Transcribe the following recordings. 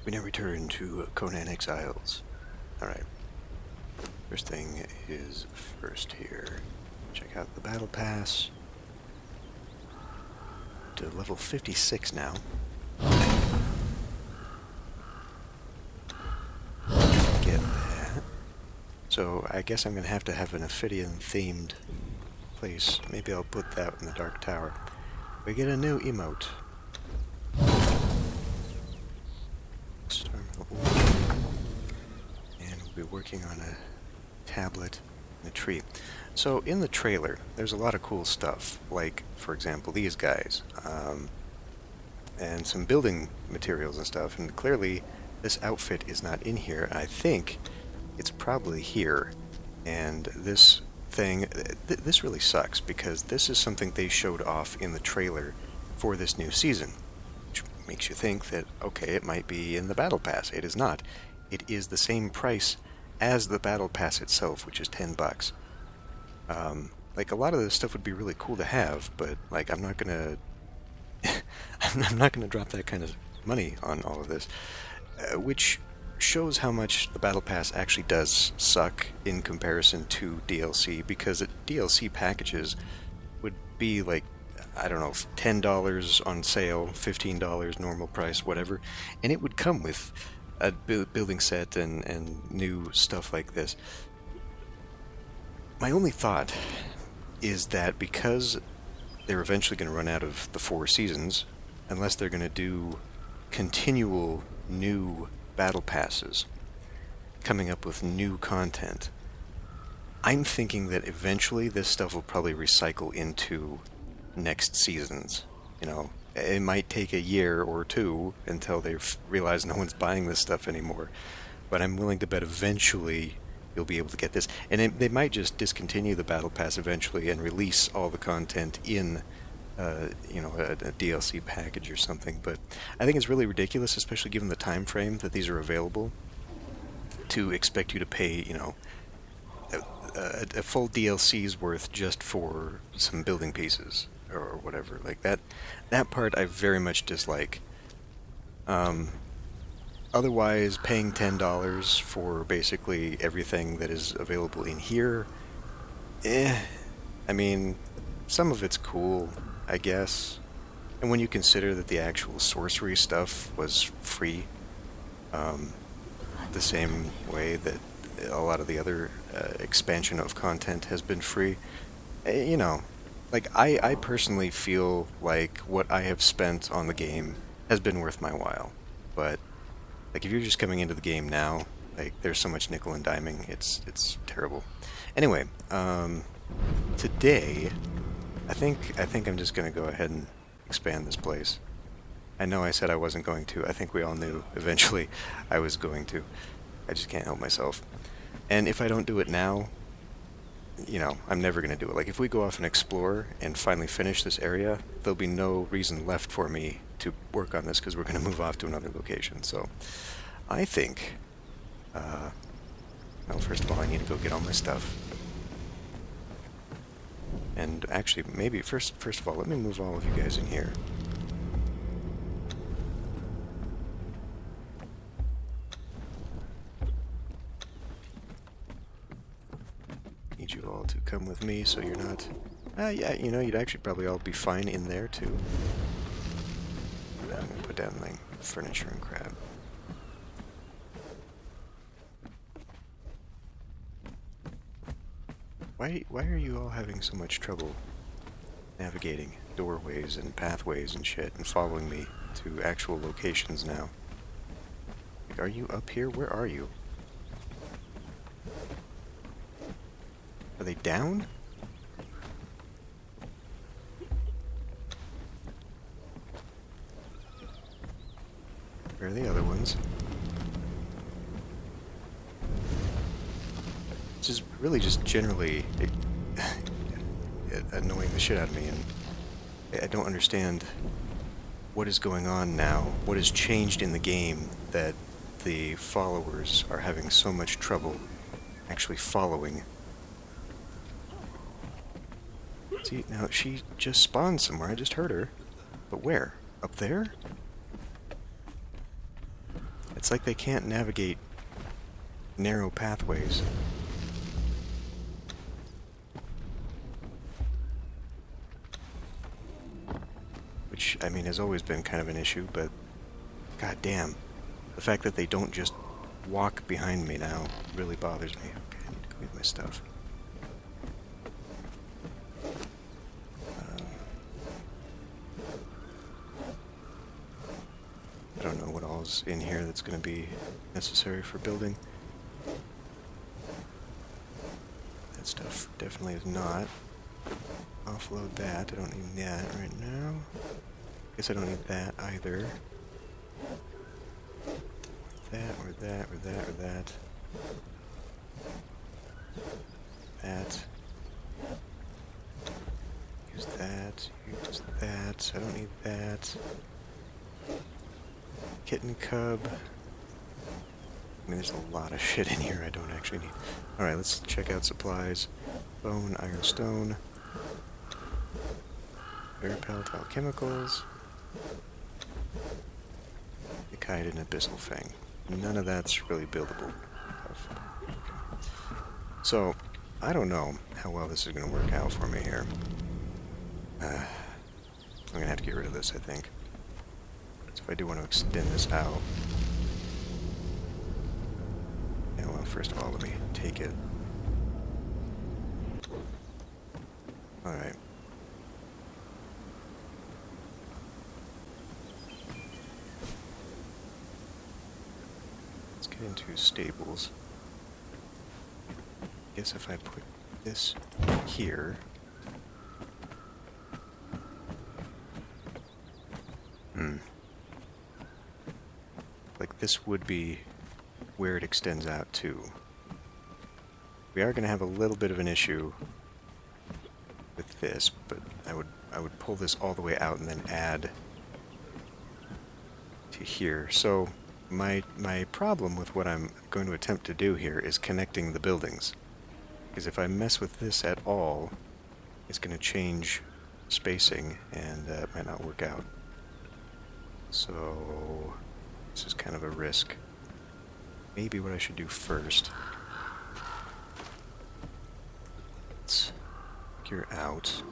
We now return to Conan Exiles. Alright. First thing is first here. Check out the battle pass. To level 56 now. Get that. So I guess I'm going to have an Ophidian themed place. Maybe I'll put that in the Dark Tower. We get a new emote. And we'll be working on a tablet and a tree. So in the trailer, there's a lot of cool stuff, like, for example, these guys, and some building materials and stuff, and clearly this outfit is not in here. I think it's probably here, and this thing, this really sucks, because this is something they showed off in the trailer for this new season. Makes you think that, okay, it might be in the Battle Pass. It is not. It is the same price as the Battle Pass itself, which is $10. Like, a lot of this stuff would be really cool to have, but, like, I'm not gonna... I'm not gonna drop that kind of money on all of this. Which shows how much the Battle Pass actually does suck in comparison to DLC, because DLC packages would be, like, I don't know, $10 on sale, $15 normal price, whatever, and it would come with a building set and new stuff like this. My only thought is that because they're eventually going to run out of the 4 seasons, unless they're going to do continual new battle passes, coming up with new content, I'm thinking that eventually this stuff will probably recycle into next seasons. You know, it might take a year or two until they realize no one's buying this stuff anymore, but I'm willing to bet eventually you'll be able to get this, and they might just discontinue the battle pass eventually and release all the content in you know, a DLC package or something. But I think it's really ridiculous, especially given the time frame that these are available, to expect you to pay, you know, a full DLC's worth just for some building pieces or whatever. Like, that part I very much dislike. Otherwise, paying $10 for basically everything that is available in here, I mean, some of it's cool, I guess. And when you consider that the actual sorcery stuff was free, the same way that a lot of the other expansion of content has been free, you know, like, I personally feel like what I have spent on the game has been worth my while. But, like, if you're just coming into the game now, like, there's so much nickel and diming, it's terrible. Anyway, today, I think I'm just gonna go ahead and expand this place. I know I said I wasn't going to. I think we all knew eventually I was going to. I just can't help myself. And if I don't do it now, you know, I'm never going to do it. Like, if we go off and explore and finally finish this area, there'll be no reason left for me to work on this, because we're going to move off to another location. So, I think, well, first of all, I need to go get all my stuff. And actually, maybe, first of all, let me move all of you guys in here. Need you all to come with me so you're not... yeah, you know, you'd actually probably all be fine in there, too. I'm going to put down my furniture and crap. Why are you all having so much trouble navigating doorways and pathways and shit and following me to actual locations now? Like, are you up here? Where are you? Are they down? Where are the other ones? This is really just generally annoying the shit out of me, and I don't understand what is going on now, what has changed in the game that the followers are having so much trouble actually following. See, now she just spawned somewhere, I just heard her. But where? Up there? It's like they can't navigate narrow pathways. Which, I mean, has always been kind of an issue, but god damn. The fact that they don't just walk behind me now really bothers me. Okay, I need to go get my stuff. I don't know what all's in here that's going to be necessary for building. That stuff definitely is not. Offload that. I don't need that right now. Guess I don't need that either. That, or that, or that, or that. That. Use that. Use that. I don't need that. Kitten cub. I mean, there's a lot of shit in here I don't actually need. Alright, let's check out supplies. Bone, iron, stone. Very palatile chemicals. Kite and abyssal fang. None of that's really buildable. Okay. So, I don't know how well this is going to work out for me here. I'm going to have to get rid of this, I think. So if I do want to extend this out... Yeah, well, first of all, let me take it. Alright. Into stables. Guess if I put this here, like this would be where it extends out to. We are going to have a little bit of an issue with this, but I would pull this all the way out and then add to here. So my problem with what I'm going to attempt to do here is connecting the buildings. Because if I mess with this at all, it's going to change spacing, and it might not work out. So this is kind of a risk. Maybe what I should do first... Let's figure out...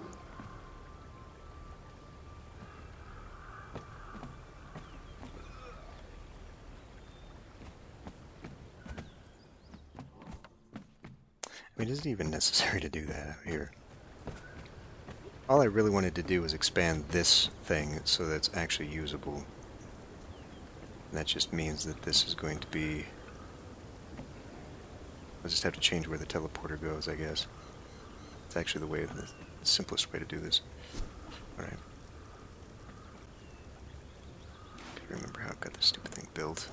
I mean, is it even necessary to do that out here? All I really wanted to do was expand this thing so that it's actually usable. And that just means that this is going to be... I'll just have to change where the teleporter goes, I guess. It's actually the simplest way to do this. Alright. Can't remember how I got this stupid thing built.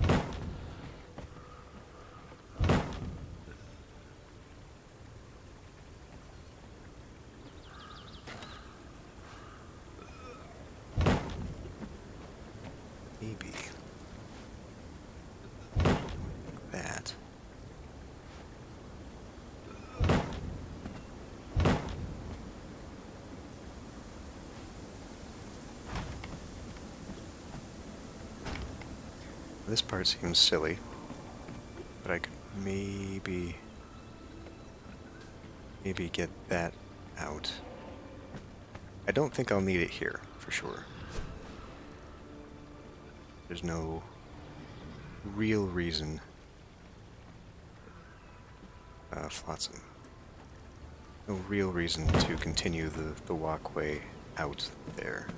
Maybe. Like that. This part seems silly, but I could maybe get that out. I don't think I'll need it here, for sure. There's no real reason. Flotsam. No real reason to continue the walkway out there.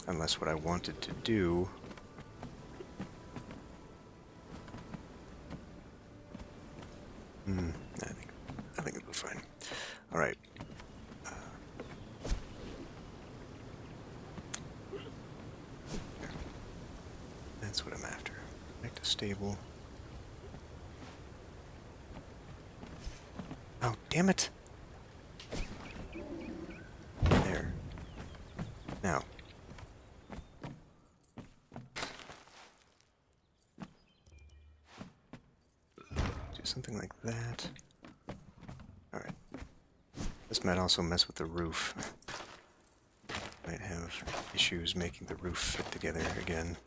Unless what I wanted to do... I think it'll be fine. Alright. That's what I'm after. Back to stable. Oh, damn it! There. Now. Do something like that. Alright. This might also mess with the roof. Might have issues making the roof fit together again.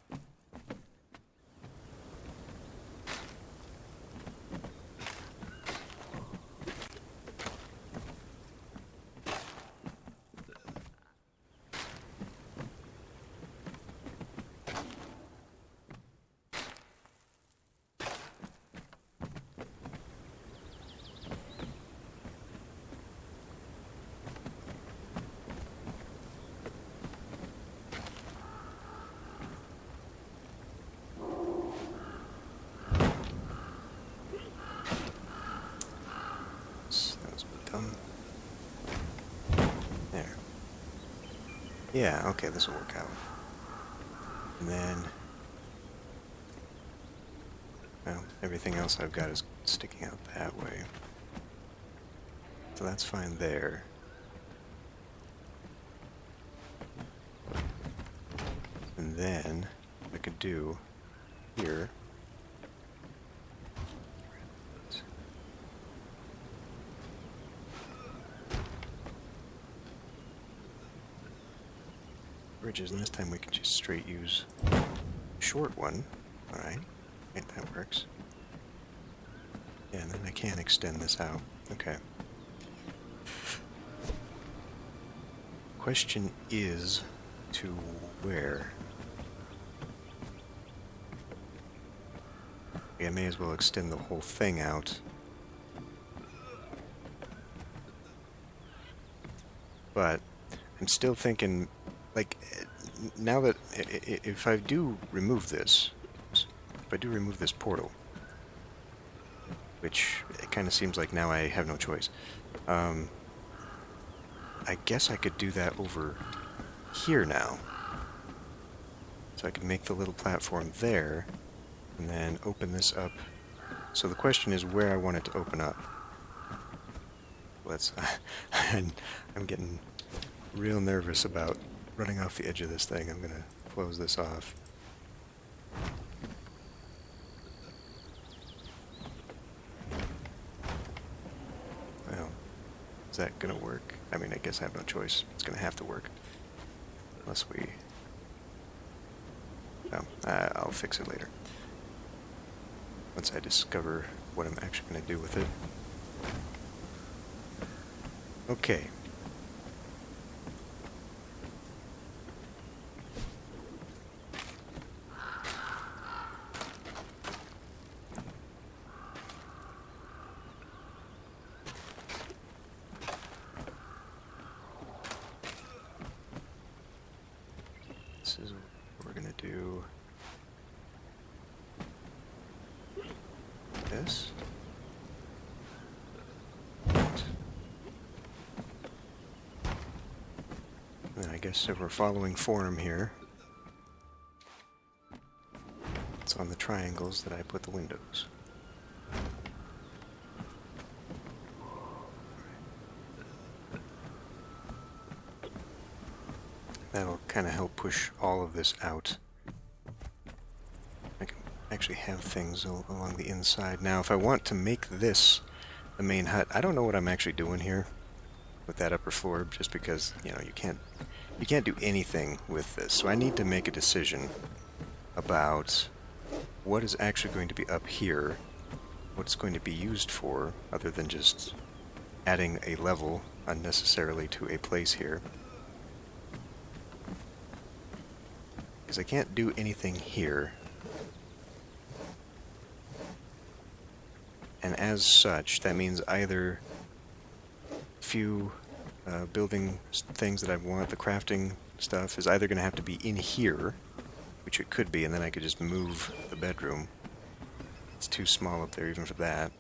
Yeah, okay, this will work out. And then, well, everything else I've got is sticking out that way. So that's fine there. And then, I could do here. Bridges, and this time we can just straight use short one. Alright, right, that works. Yeah, and then I can extend this out. Okay. Question is to where? I may as well extend the whole thing out. But I'm still thinking, like, now that if I do remove this, portal, which it kind of seems like now I have no choice, I guess I could do that over here now. So I could make the little platform there, and then open this up. So the question is where I want it to open up. Let's. I'm getting real nervous about running off the edge of this thing. I'm gonna close this off. Well, is that gonna work? I mean, I guess I have no choice. It's gonna have to work. Unless we... No, I'll fix it later. Once I discover what I'm actually gonna do with it. Okay. This is what we're gonna do. This. And then I guess if we're following form here, it's on the triangles that I put the windows. That'll kind of help push all of this out. I can actually have things along the inside. Now, if I want to make this the main hut, I don't know what I'm actually doing here with that upper floor, just because, you know, you can't do anything with this. So I need to make a decision about what is actually going to be up here, what it's going to be used for, other than just adding a level unnecessarily to a place here. Because I can't do anything here. And as such, that means either few building things that I want, the crafting stuff, is either going to have to be in here, which it could be, and then I could just move the bedroom. It's too small up there even for that.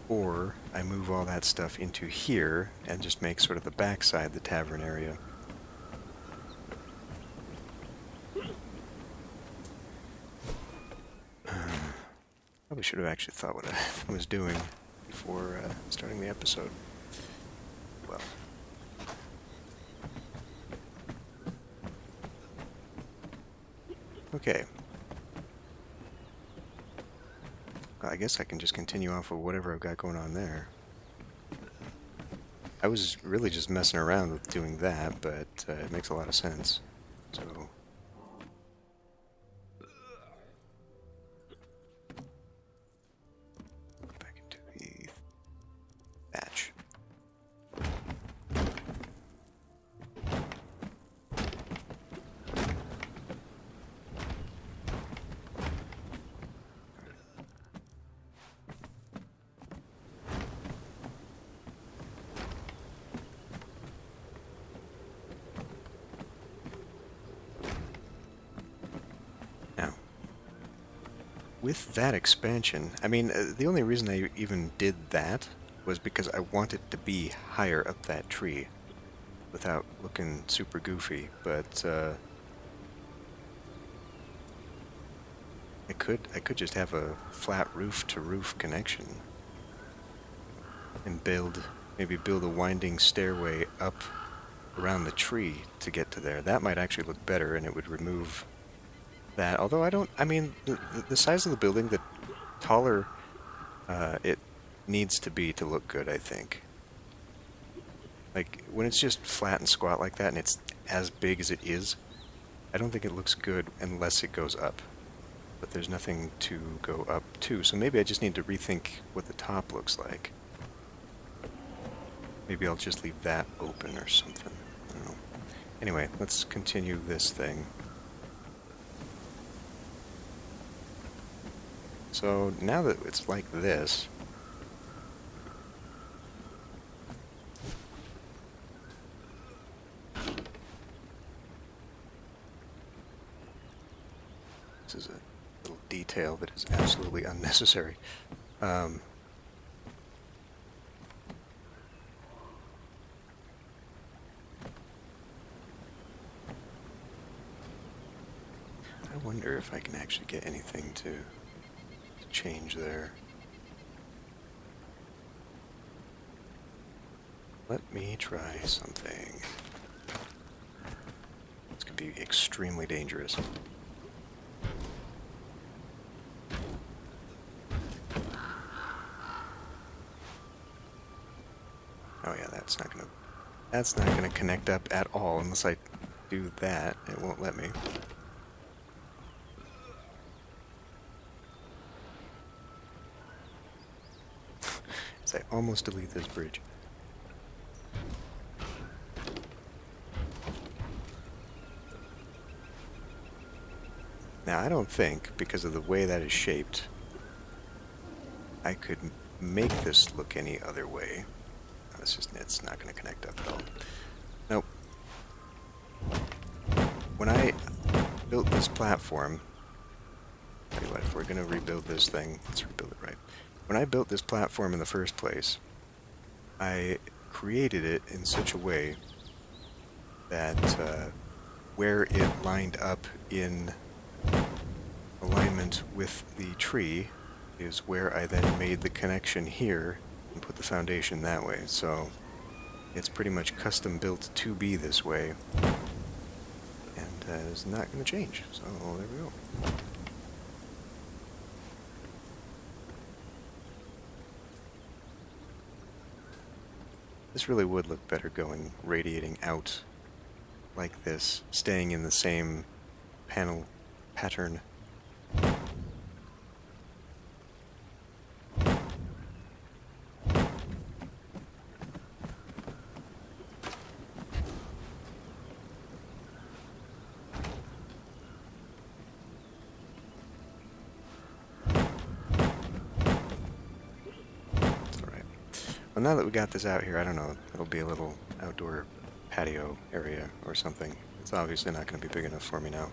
Or I move all that stuff into here and just make sort of the backside the tavern area. Probably should have actually thought what I was doing before starting the episode. Well. Okay. Well, I guess I can just continue off of whatever I've got going on there. I was really just messing around with doing that, but it makes a lot of sense. So... with that expansion, I mean, the only reason I even did that was because I wanted to be higher up that tree. without looking super goofy, but I could just have a flat roof to roof connection and maybe build a winding stairway up around the tree to get to there. That might actually look better, and it would remove that. Although I mean, the size of the building, the taller it needs to be to look good, I think. Like, when it's just flat and squat like that, and it's as big as it is, I don't think it looks good unless it goes up. But there's nothing to go up to, so maybe I just need to rethink what the top looks like. Maybe I'll just leave that open or something. I don't know. Anyway, let's continue this thing. So now that it's like this, this is a little detail that is absolutely unnecessary. I wonder if I can actually get anything to change there. Let me try something. This could be extremely dangerous. Oh yeah, that's not gonna connect up at all unless I do that. It won't let me. I almost delete this bridge. Now, I don't think, because of the way that is shaped, I could make this look any other way. It's not going to connect up at all. Nope. When I built this platform, tell you what, if we're going to rebuild this thing, let's rebuild it right. When I built this platform in the first place, I created it in such a way that where it lined up in alignment with the tree is where I then made the connection here and put the foundation that way. So it's pretty much custom built to be this way, and it's not going to change. So there we go. This really would look better going radiating out like this, staying in the same panel pattern. Well, now that we got this out here, I don't know, it'll be a little outdoor patio area or something. It's obviously not going to be big enough for me now.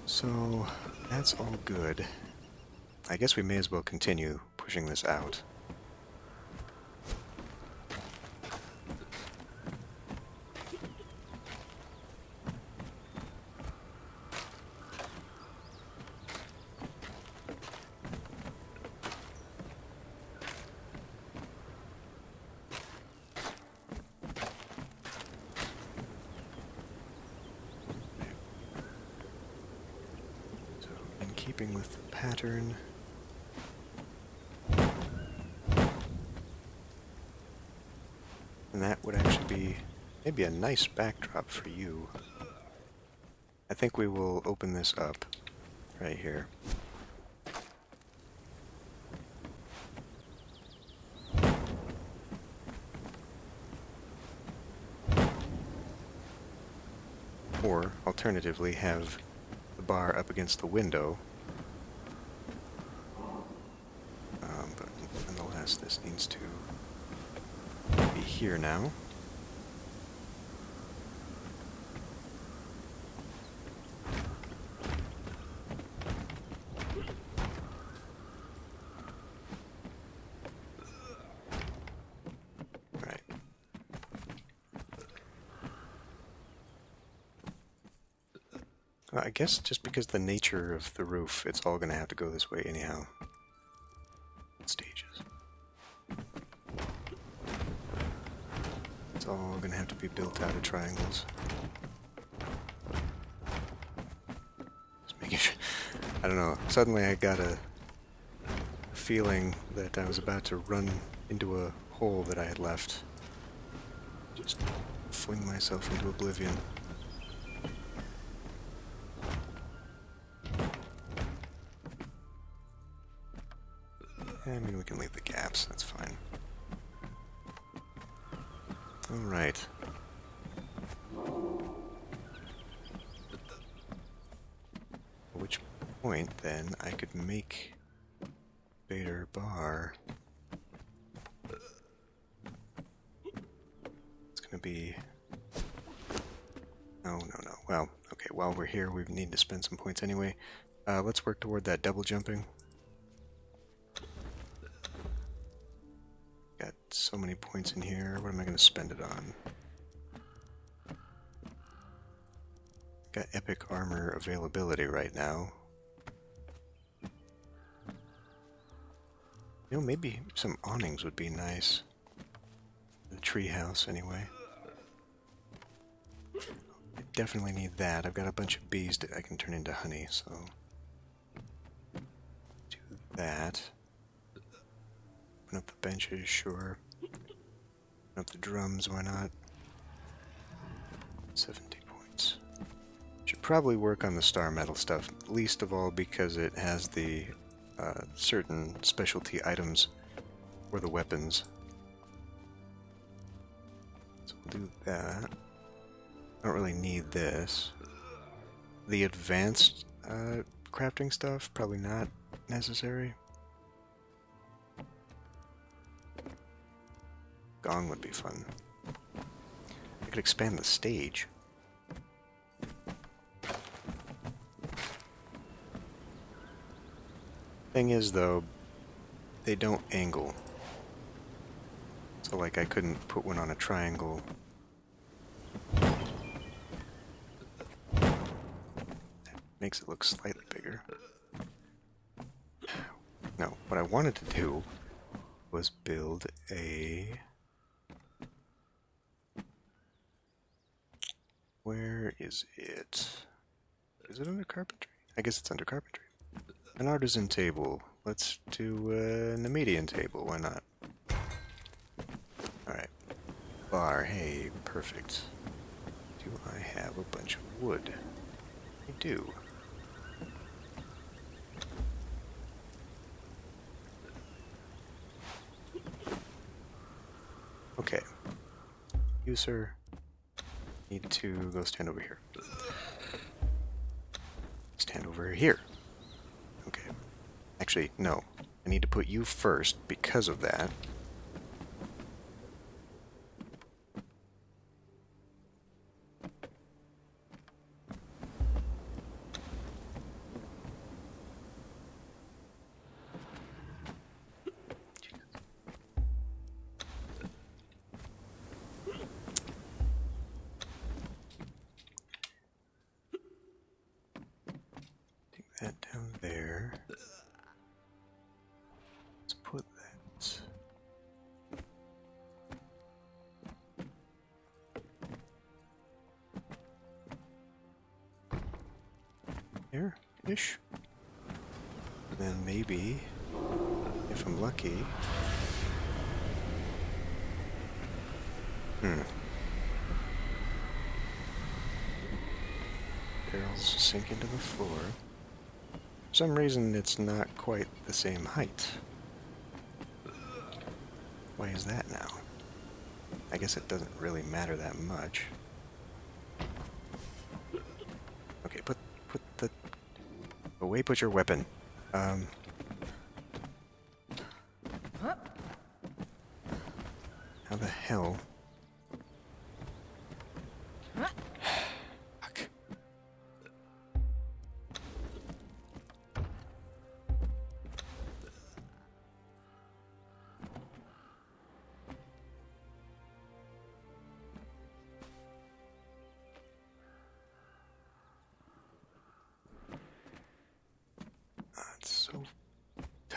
So, that's all good. I guess we may as well continue pushing this out. Keeping with the pattern. And that would actually be maybe a nice backdrop for you. I think we will open this up right here. Or, alternatively, have the bar up against the window. But nonetheless, this needs to be here now. Right. I guess just because the nature of the roof, it's all going to have to go this way anyhow. Stages. It's all going to have to be built out of triangles. Just making sure. I don't know. Suddenly I got a feeling that I was about to run into a hole that I had left. Just fling myself into oblivion. I mean, we can leave the gaps, that's fine. Alright. At which point, then, I could make Vader bar. It's gonna be... No. Well, okay, while we're here, we need to spend some points anyway. Let's work toward that double jumping. Got so many points in here. What am I going to spend it on? Got epic armor availability right now. You know, maybe some awnings would be nice. The treehouse, anyway. I definitely need that. I've got a bunch of bees that I can turn into honey, so... do that. Open up the benches, sure. Open up the drums, why not? 70 points. Should probably work on the star metal stuff, least of all because it has the certain specialty items for the weapons. So we'll do that. I don't really need this. The advanced crafting stuff, probably not necessary. Gong would be fun. I could expand the stage. Thing is, though, they don't angle. So, like, I couldn't put one on a triangle. That makes it look slightly bigger. No, what I wanted to do was build a... Where is it? Is it under carpentry? I guess it's under carpentry. An artisan table. Let's do an median table. Why not? Alright. Bar. Hey, perfect. Do I have a bunch of wood? I do. Okay. You, sir, need to go stand over here. Stand over here. Okay. Actually, no. I need to put you first because of that. That down there. Let's put that. Here-ish. And then maybe, if I'm lucky. Barrels sink into the floor. For some reason, it's not quite the same height. Why is that now? I guess it doesn't really matter that much. Okay, put the... away, put your weapon. How the hell...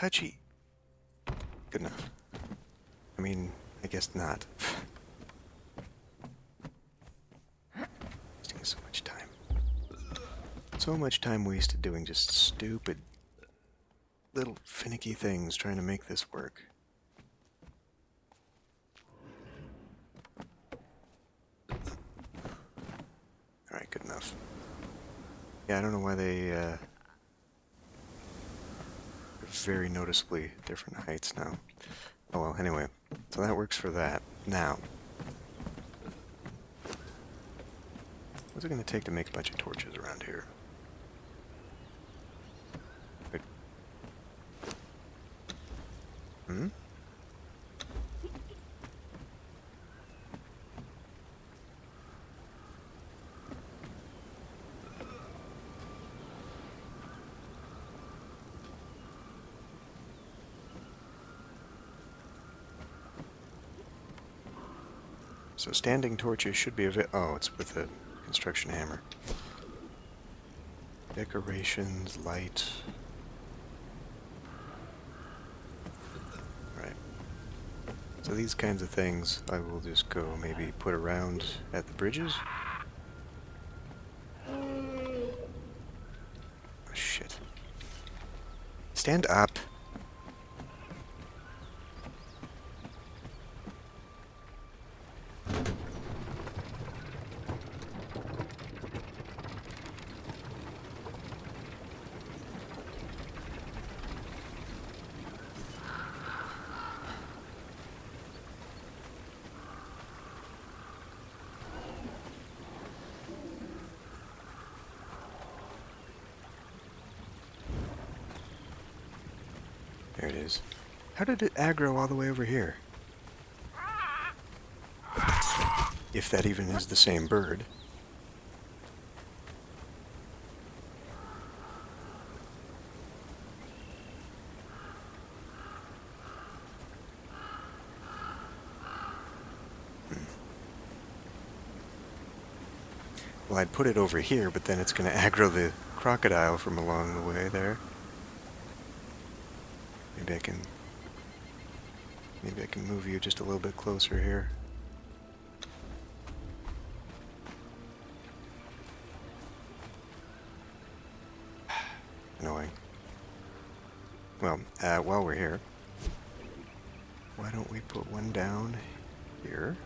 touchy. Good enough. I mean, I guess not. Wasting so much time. So much time wasted doing just stupid little finicky things trying to make this work. Alright, good enough. Yeah, I don't know why they are very noticeably different heights now. Oh well, anyway. So that works for that. Now, what's it going to take to make a bunch of torches around here? Good. Hmm? So standing torches should be oh, it's with a construction hammer. Decorations, light. Right. So these kinds of things I will just go maybe put around at the bridges. Oh shit. Stand up. There it is. How did it aggro all the way over here? If that even is the same bird. Well, I'd put it over here, but then it's going to aggro the crocodile from along the way there. Maybe I can move you just a little bit closer here. Annoying. Well, while we're here, why don't we put one down here?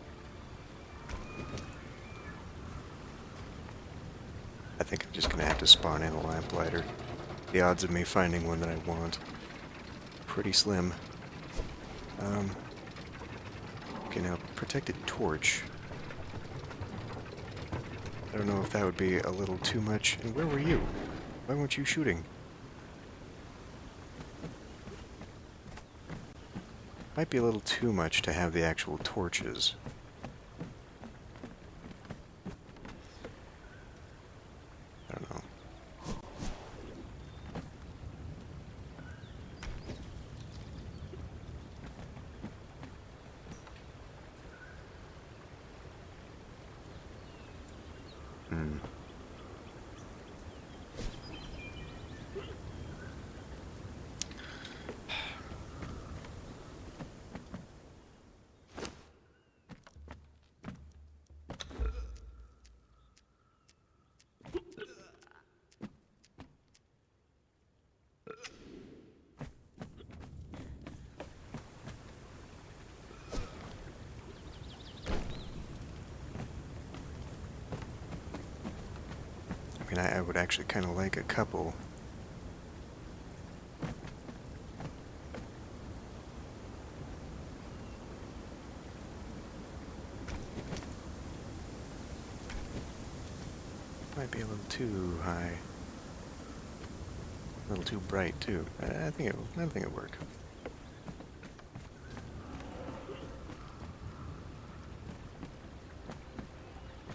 I think I'm just going to have to spawn in a lamplighter. The odds of me finding one that I want, pretty slim. Okay, now, protected torch. I don't know if that would be a little too much. And where were you? Why weren't you shooting? Might be a little too much to have the actual torches. I don't know. I mean, I would actually kind of like a couple. Might be a little too high. A little too bright too. I think it'll work.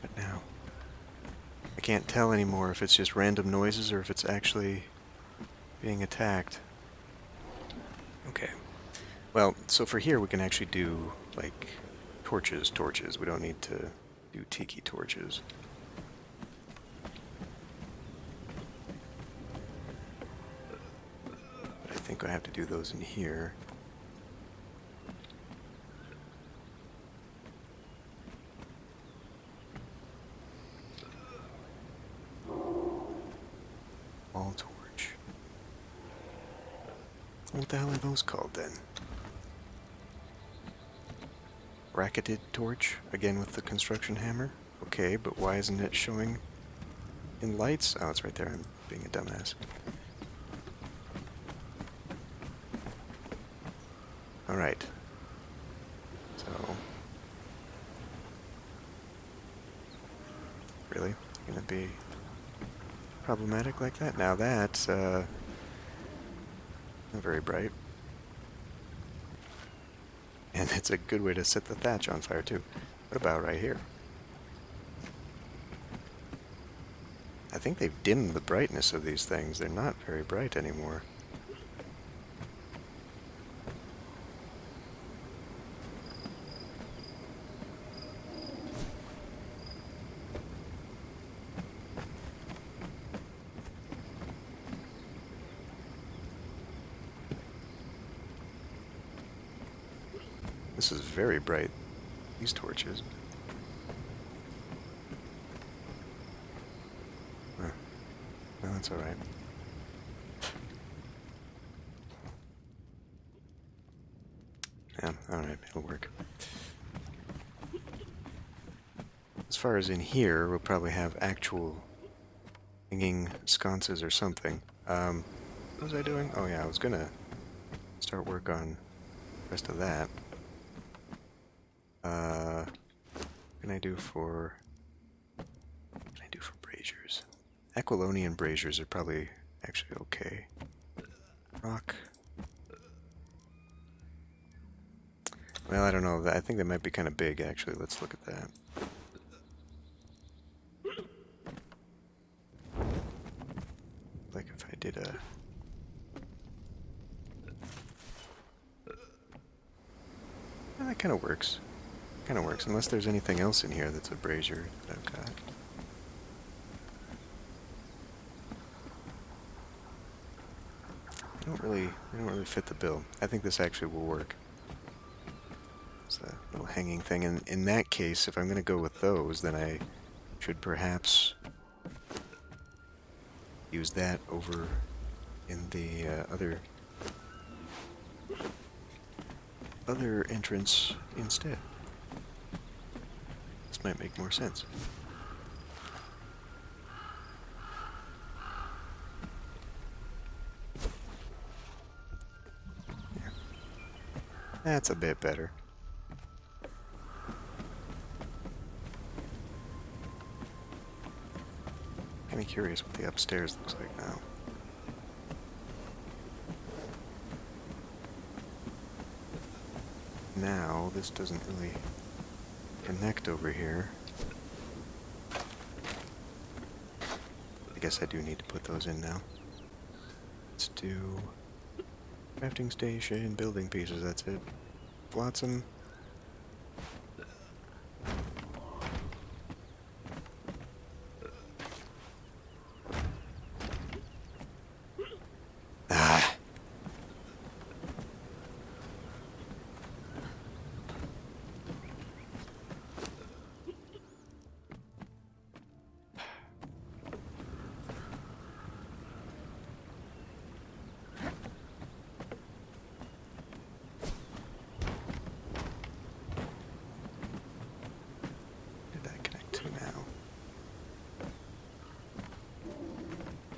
But now, I can't tell anymore if it's just random noises or if it's actually being attacked. Okay. Well, so for here we can actually do like torches. We don't need to do tiki torches. think I have to do those in here. Wall torch. What the hell are those called then? Bracketed torch, again with the construction hammer. Okay, but why isn't it showing in lights? Oh, it's right there. I'm being a dumbass. Alright. So... Really? Gonna be problematic like that? Now that's, not very bright. And it's a good way to set the thatch on fire, too. What about right here? I think they've dimmed the brightness of these things. They're not very bright anymore. This is very bright, these torches. Huh. No, that's alright. Yeah, alright, it'll work. As far as in here, we'll probably have actual hanging sconces or something. What was I doing? Oh yeah, I was gonna start work on the rest of that. What can I do for braziers? Aquilonian braziers are probably actually okay. Rock. Well, I don't know. I think they might be kind of big, actually. Let's look at that. Like if I did a... Yeah, that kind of works. Kind of works, unless there's anything else in here that's a brazier that I've got. They don't really fit the bill. I think this actually will work. It's a little hanging thing, and in that case, if I'm going to go with those, then I should perhaps use that over in the other entrance instead. This might make more sense. Yeah. That's a bit better. Kind of curious what the upstairs looks like now. Now, this doesn't really connect over here. I guess I do need to put those in now. Let's do crafting station, building pieces, that's it. Flotsam. Ah.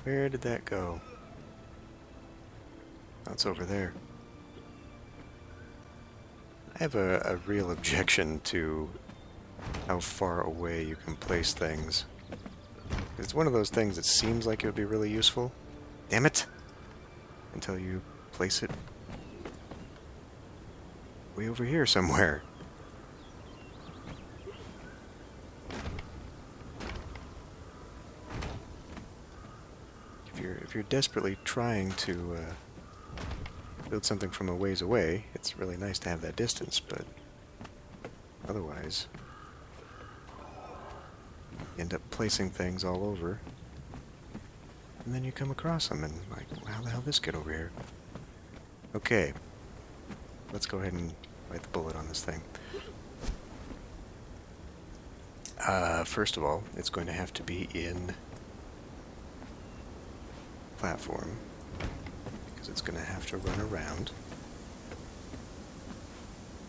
Where did that go? Oh, it's over there. I have a real objection to how far away you can place things. It's one of those things that seems like it would be really useful. Damn it! Until you place it way over here somewhere. If you're desperately trying to build something from a ways away, it's really nice to have that distance, but otherwise you end up placing things all over, and then you come across them and like, well, how the hell did this get over here? Okay, let's go ahead and bite the bullet on this thing. First of all, it's going to have to be in platform, because it's going to have to run around.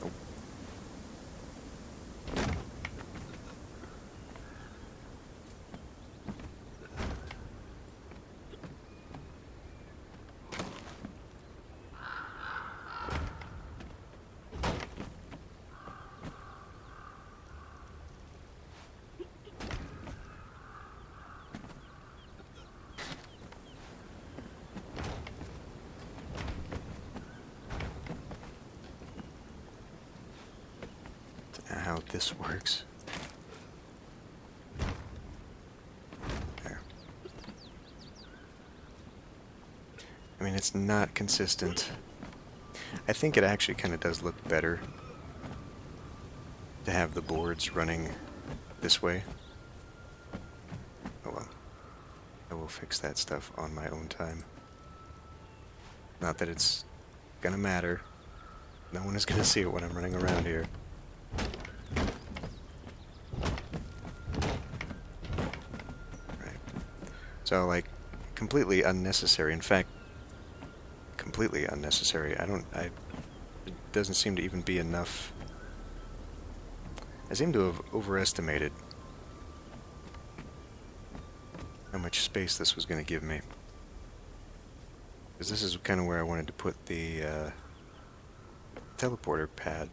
Oh. How this works. There. I mean, it's not consistent. I think it actually kind of does look better to have the boards running this way. Oh well. I will fix that stuff on my own time. Not that it's gonna matter. No one is gonna see it when I'm running around here. So, like, completely unnecessary. In fact, completely unnecessary. It doesn't seem to even be enough. I seem to have overestimated how much space this was going to give me. Because this is kind of where I wanted to put the teleporter pad.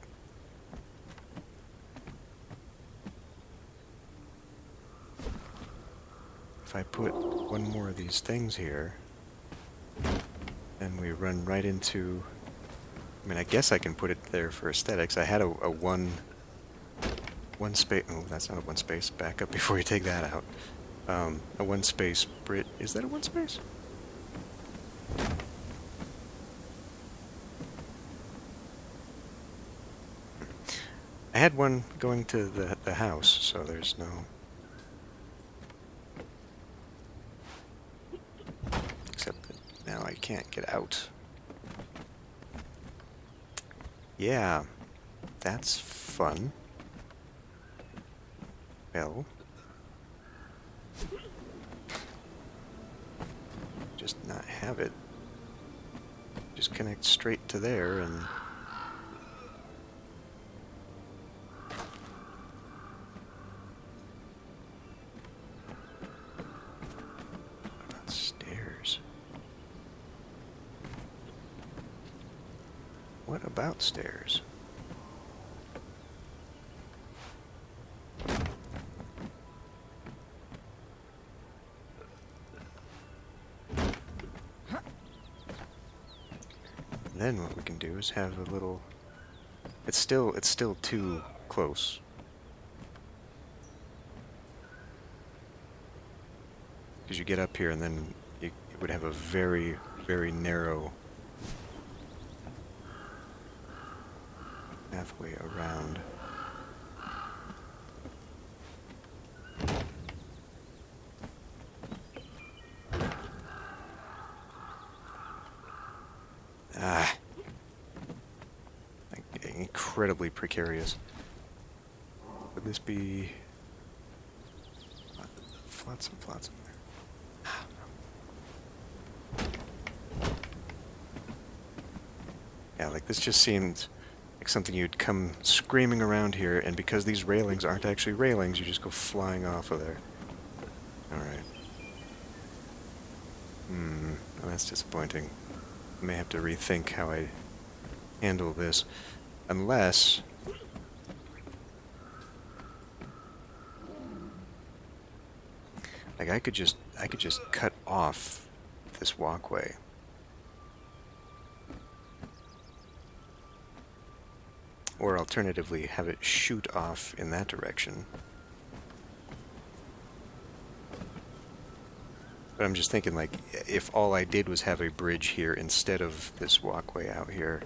If I put one more of these things here, and we run right into... I mean, I guess I can put it there for aesthetics. I had a one space... Oh, that's not a one space. Back up before you take that out. A one space Brit... Is that a one space? I had one going to the house, so there's no... Now I can't get out. Yeah, that's fun. Well, just not have it. Just connect straight to there and... What about stairs? What about stairs? Then what we can do is have a little... It's still too close. Because you get up here and then you would have a very, very narrow pathway around. Incredibly precarious. Would this be flotsam there? Yeah, like this just seemed like something you'd come screaming around here, and because these railings aren't actually railings, you just go flying off of there. Alright. Well, that's disappointing. I may have to rethink how I handle this. Unless... Like, I could just cut off this walkway. Or alternatively, have it shoot off in that direction. But I'm just thinking, like, if all I did was have a bridge here instead of this walkway out here,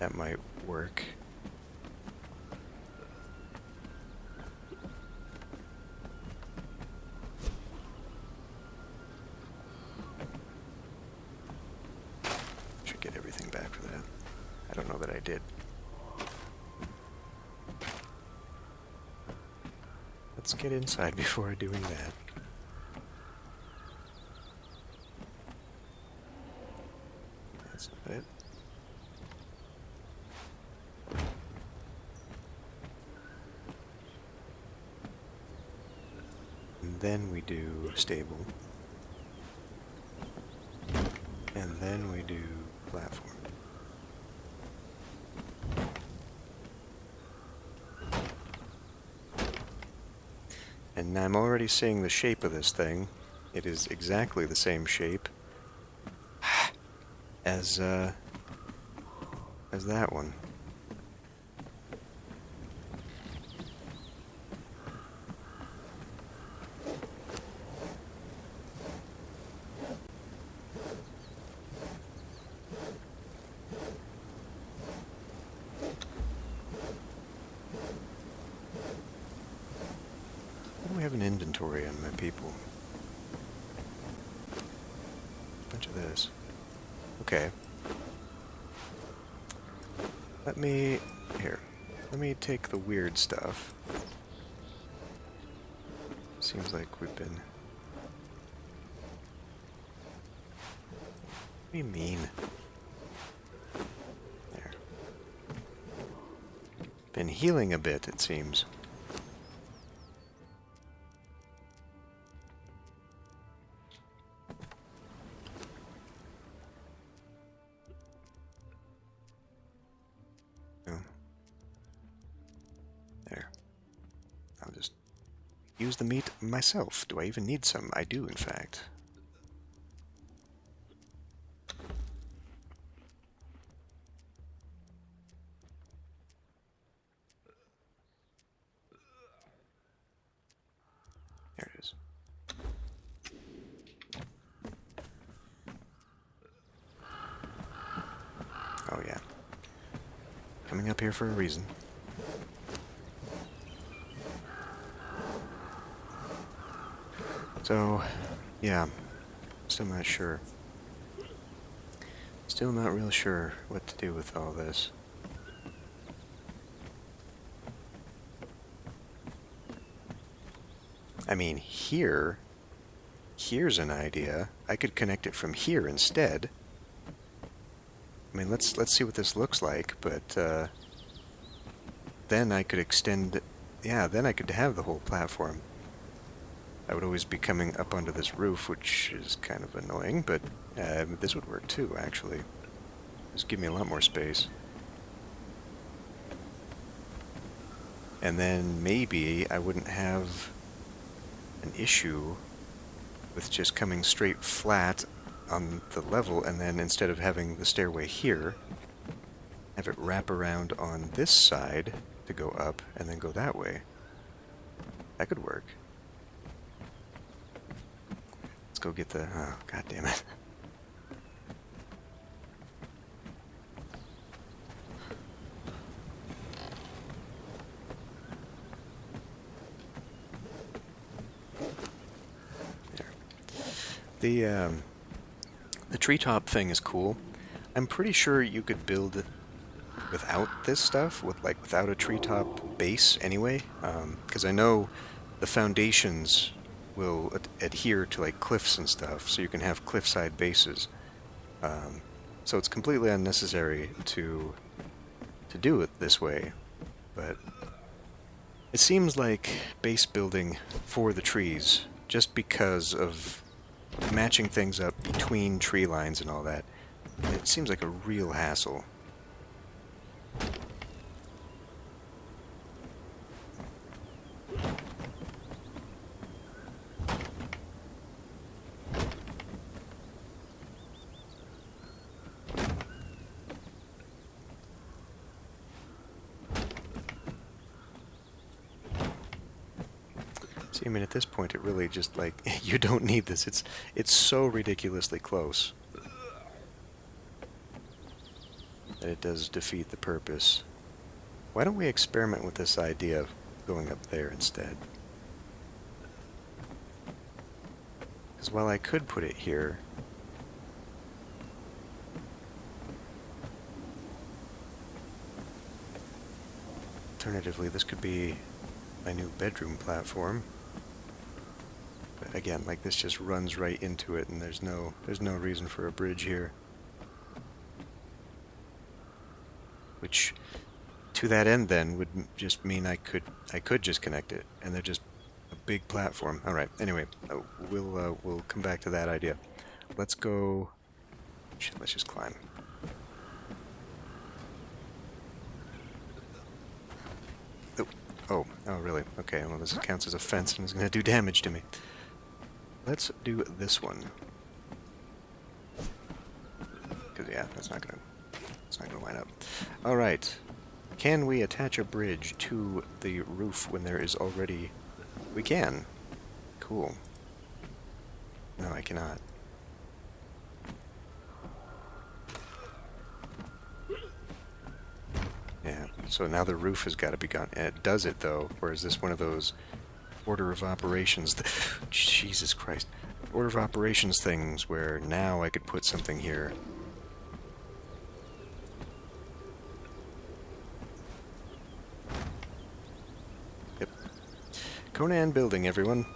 that might work. Should get everything I don't know that I did. Let's get inside before doing that. That's not it. And then we do stable. And then we do platform. And I'm already seeing the shape of this thing. It is exactly the same shape as that one. I have an inventory on my people. Bunch of this. Okay. Let me take the weird stuff. Seems like we've been... What do you mean? There. Been healing a bit, it seems. Use the meat myself. Do I even need some? I do, in fact. There it is. Oh, yeah. Coming up here for a reason. So, yeah, still not sure. Still not real sure what to do with all this. I mean, here's an idea. I could connect it from here instead. I mean, let's see what this looks like, but then I could extend, yeah, then I could have the whole platform. I would always be coming up onto this roof, which is kind of annoying, but this would work too, actually. Just give me a lot more space. And then maybe I wouldn't have an issue with just coming straight flat on the level, and then instead of having the stairway here, have it wrap around on this side to go up, and then go that way. That could work. Go get the... oh, god damn it. There. The treetop thing is cool. I'm pretty sure you could build without this stuff, without a treetop base anyway, because I know the foundations will adhere to like cliffs and stuff, so you can have cliffside bases. So it's completely unnecessary to do it this way, but it seems like base building for the trees, just because of matching things up between tree lines and all that, it seems like a real hassle. I mean, at this point, it really just, like, you don't need this. It's so ridiculously close that it does defeat the purpose. Why don't we experiment with this idea of going up there instead? Because while I could put it here, Alternatively, this could be my new bedroom platform. But again, like this just runs right into it, and there's no reason for a bridge here. Which, to that end, then would just mean I could just connect it, and they're just a big platform. All right. Anyway, we'll come back to that idea. Let's go. Shit, let's just climb. Oh, really? Okay, well, this counts as a fence and is going to do damage to me. Let's do this one. Because, yeah, that's not going to line up. All right. Can we attach a bridge to the roof when there is already... We can. Cool. No, I cannot. Yeah, so now the roof has got to be gone. And it does it, though, or is this one of those order of operations... Jesus Christ. Order of operations things where now I could put something here. Yep. Conan building, everyone.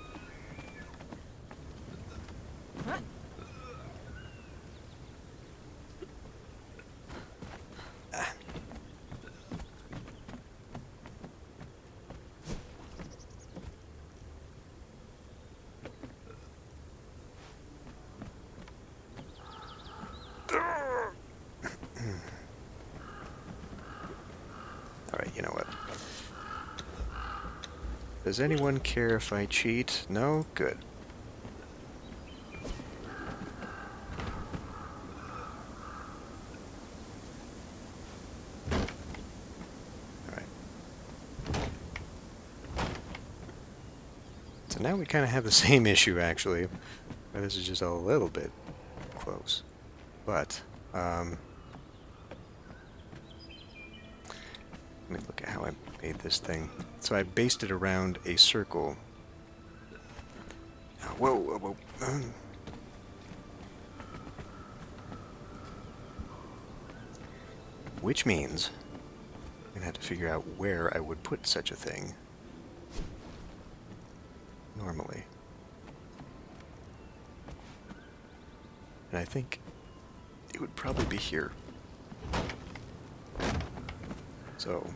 Alright, you know what? Does anyone care if I cheat? No? Good. Alright. So now we kind of have the same issue, actually. This is just a little bit close. But, let me look at how I made this thing. So I based it around a circle. Whoa, whoa, whoa. Which means I'm going to have to figure out where I would put such a thing normally. And I think it would probably be here. So,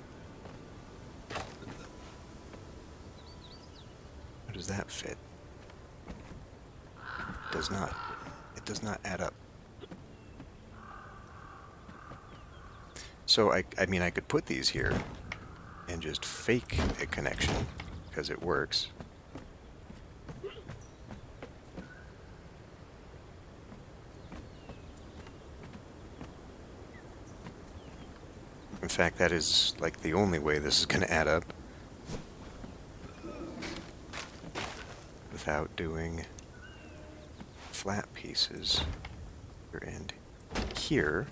how does that fit? It does not. It does not add up. So, I mean, I could put these here and just fake a connection, because it works. In fact, that is, like, the only way this is going to add up. Without doing flat pieces here and here.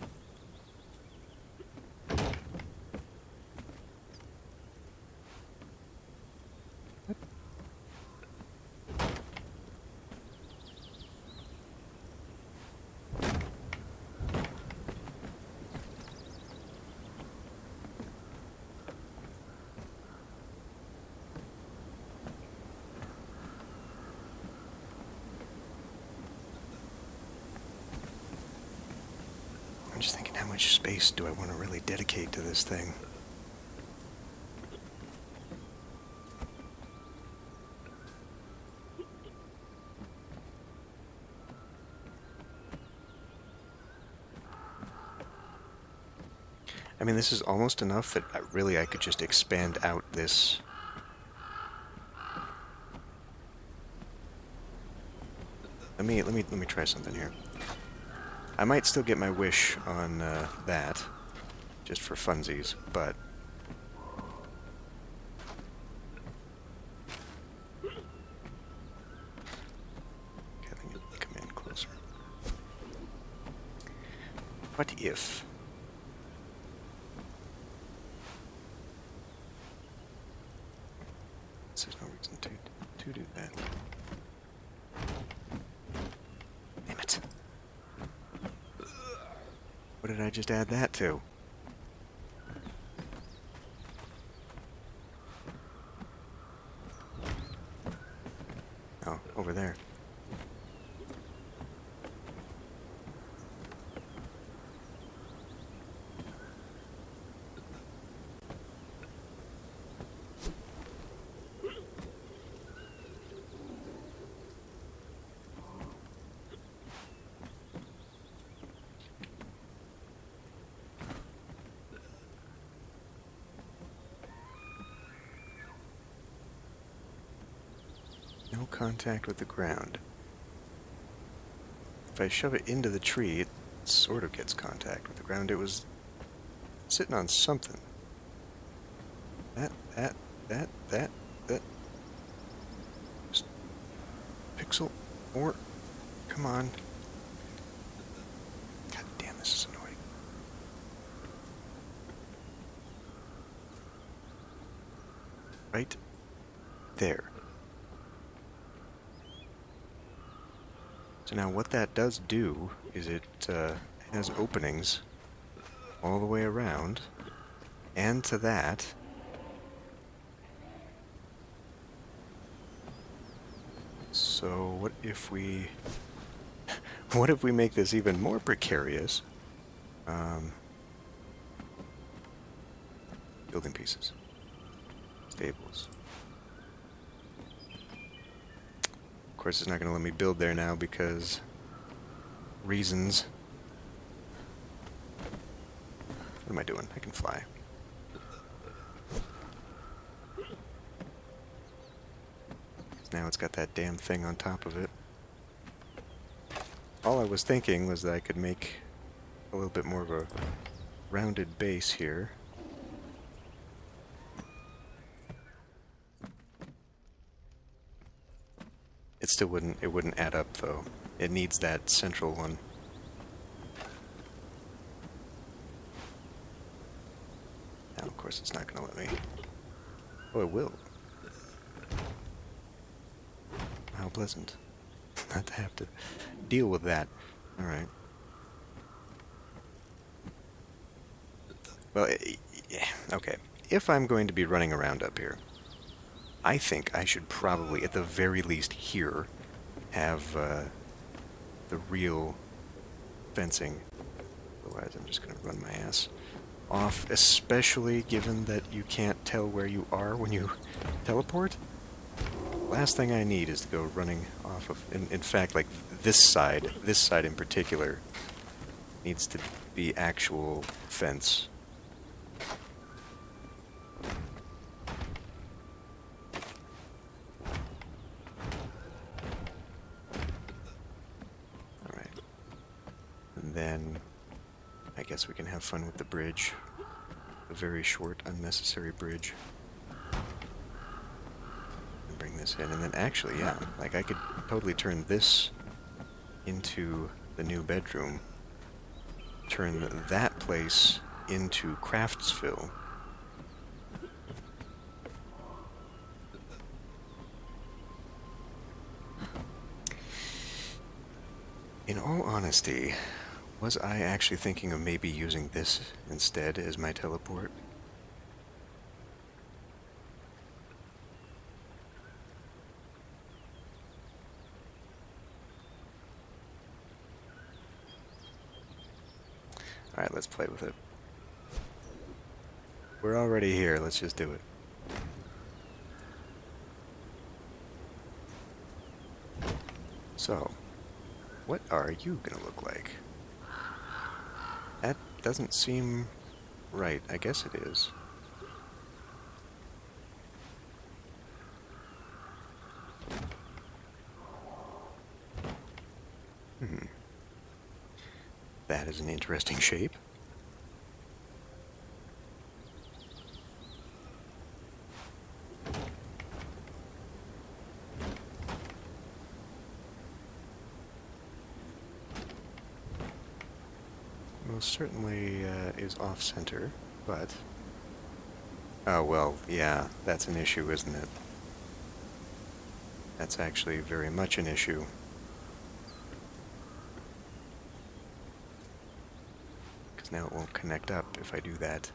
I'm just thinking, how much space do I want to really dedicate to this thing? I mean, this is almost enough that I could just expand out this. Let me try something here. I might still get my wish on that, just for funsies, but... Okay, I think it'll come in closer. What if... There's no reason to do that. Damn it. What did I just add that to? No contact with the ground. If I shove it into the tree, it sort of gets contact with the ground. It was sitting on something. That. Just pixel more. Come on. God damn, this is annoying. Right there. So now what that does do is it has openings all the way around, and to that, so what if we make this even more precarious? Building pieces, stables. Of course, it's not going to let me build there now because reasons. What am I doing? I can fly. Now it's got that damn thing on top of it. All I was thinking was that I could make a little bit more of a rounded base here. It still wouldn't add up though. It needs that central one. Now of course it's not gonna let me. Oh, it will. How pleasant. Not to have to deal with that. Alright. Well, yeah, okay. If I'm going to be running around up here, I think I should probably, at the very least here, have the real fencing. Otherwise I'm just going to run my ass off, especially given that you can't tell where you are when you teleport. Last thing I need is to go running off of... In fact, like, this side in particular, needs to be actual fence. Alright. And then, I guess we can have fun with the bridge. A very short, unnecessary bridge. Bring this in, and then actually, yeah, like I could totally turn this into the new bedroom, turn that place into Craftsville. In all honesty, was I actually thinking of maybe using this instead as my teleport? Alright, let's play with it. We're already here, let's just do it. So, what are you gonna look like? That doesn't seem right. I guess it is. That is an interesting shape. Most certainly is off-center, but... Oh, well, yeah, that's an issue, isn't it? That's actually very much an issue. Because now it won't connect up if I do that.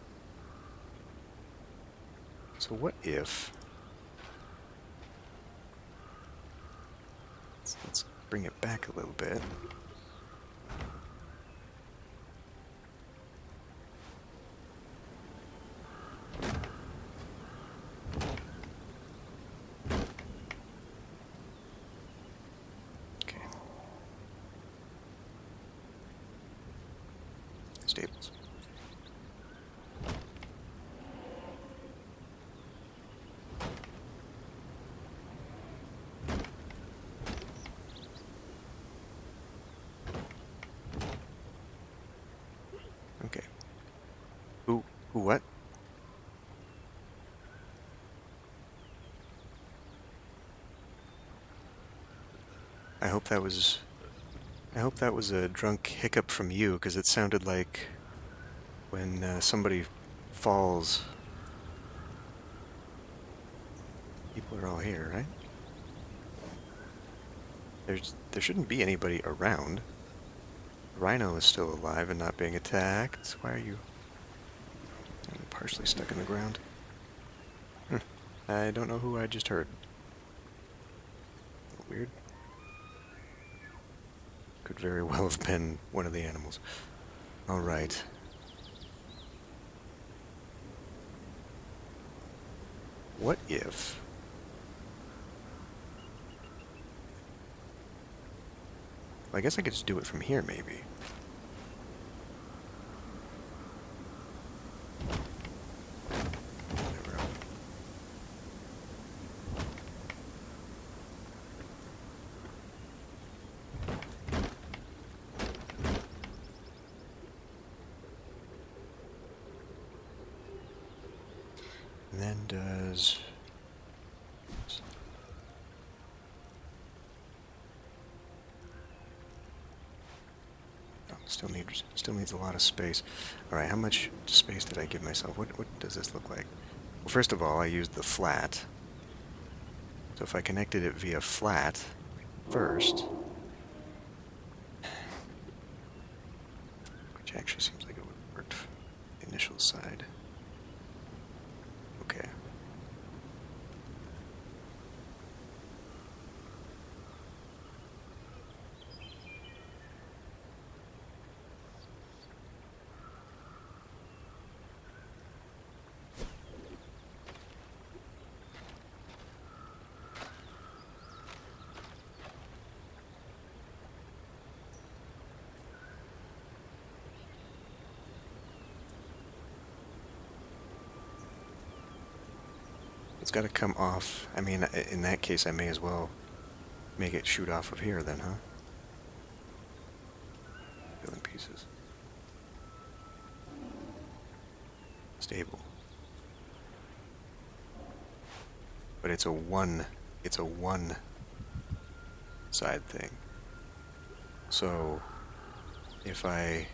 So what if... Let's bring it back a little bit. Stables. What? I hope that was... I hope that was a drunk hiccup from you, because it sounded like when somebody falls. People are all here, right? There shouldn't be anybody around. Rhino is still alive and not being attacked. Why are you... I'm partially stuck in the ground. I don't know who I just heard. Weird. Could very well have been one of the animals. Alright. What if... Well, I guess I could just do it from here, maybe. Whatever. And then does... Still needs a lot of space. Alright, how much space did I give myself? What does this look like? Well, first of all, I used the flat. So if I connected it via flat first, which actually seems like it would work for the initial side. Okay. It's got to come off. I mean, in that case, I may as well make it shoot off of here then, huh? Building pieces. Stable. But it's a one side thing. So if I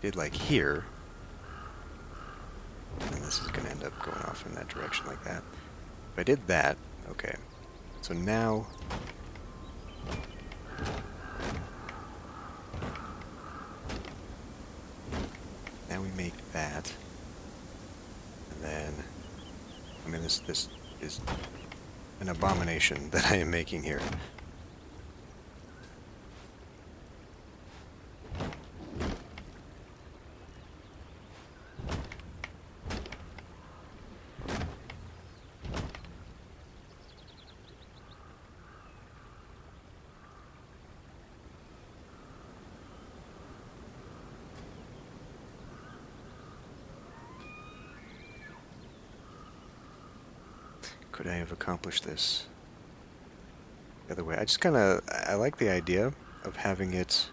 did like here, then this is going to end up going off in that direction like that. If I did that, okay. So now we make that. And then I mean this is an abomination that I am making here. Could I have accomplished this the other way? I like the idea of having it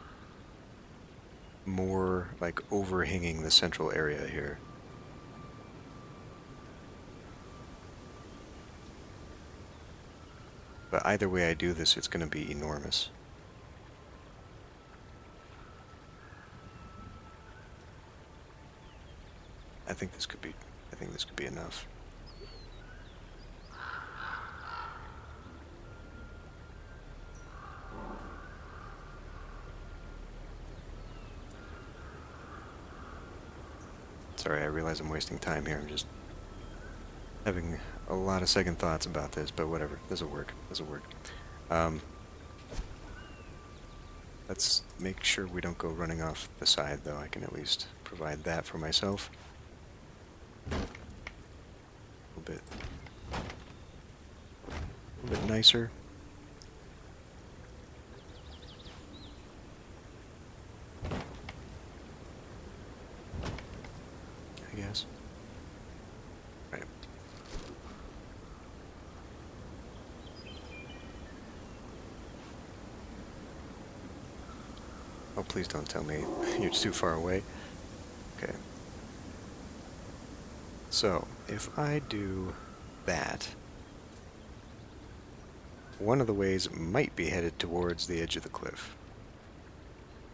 more like overhanging the central area here. But either way I do this, it's going to be enormous. I think this could be enough. Sorry, I realize I'm wasting time here. I'm just having a lot of second thoughts about this, but whatever. This'll work. Let's make sure we don't go running off the side, though. I can at least provide that for myself. A little bit nicer. I guess. Right. Oh, please don't tell me you're too far away. Okay. So, if I do that, one of the ways might be headed towards the edge of the cliff,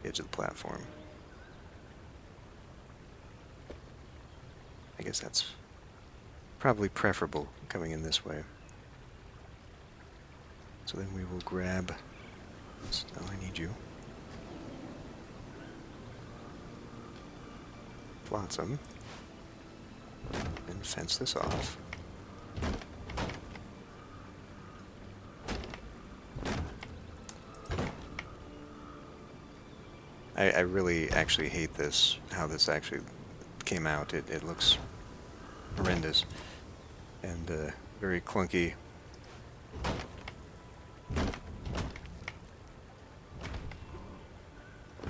the edge of the platform. I guess that's probably preferable coming in this way. So then we will grab... Oh, I need you. Flotsam. And fence this off. I really actually hate this, how this actually came out. It looks horrendous and very clunky.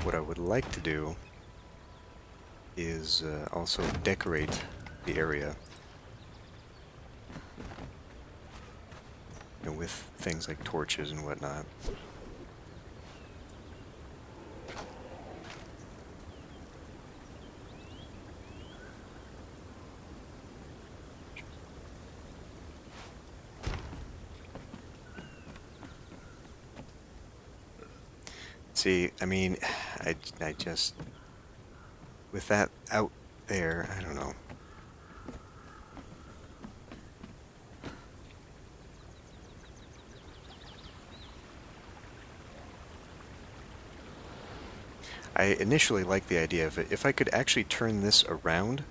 What I would like to do is also decorate the area, you know, with things like torches and whatnot. See, I mean, I just, with that out there, I don't know. I initially liked the idea of it. If I could actually turn this around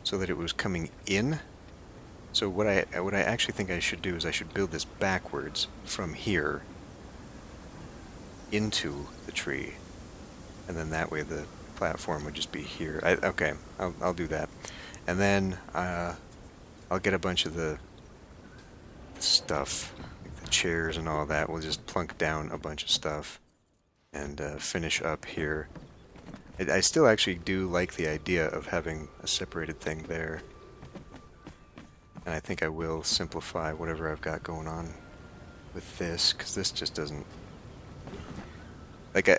so that it was coming in. So what I actually think I should do is I should build this backwards from here into the tree, and then that way the platform would just be here. Okay, I'll do that, and then I'll get a bunch of the stuff, like the chairs and all that. We'll just plunk down a bunch of stuff and finish up here. I still actually do like the idea of having a separated thing there, and I think I will simplify whatever I've got going on with this, because this just doesn't... Like,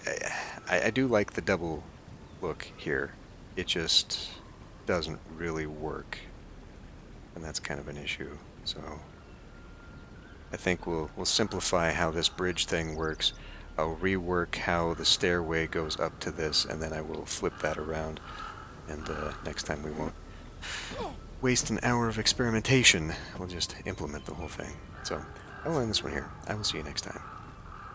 I do like the double look here. It just doesn't really work, and that's kind of an issue. So I think we'll simplify how this bridge thing works. I'll rework how the stairway goes up to this, and then I will flip that around. And next time we won't waste an hour of experimentation. We'll just implement the whole thing. So I will end this one here. I will see you next time.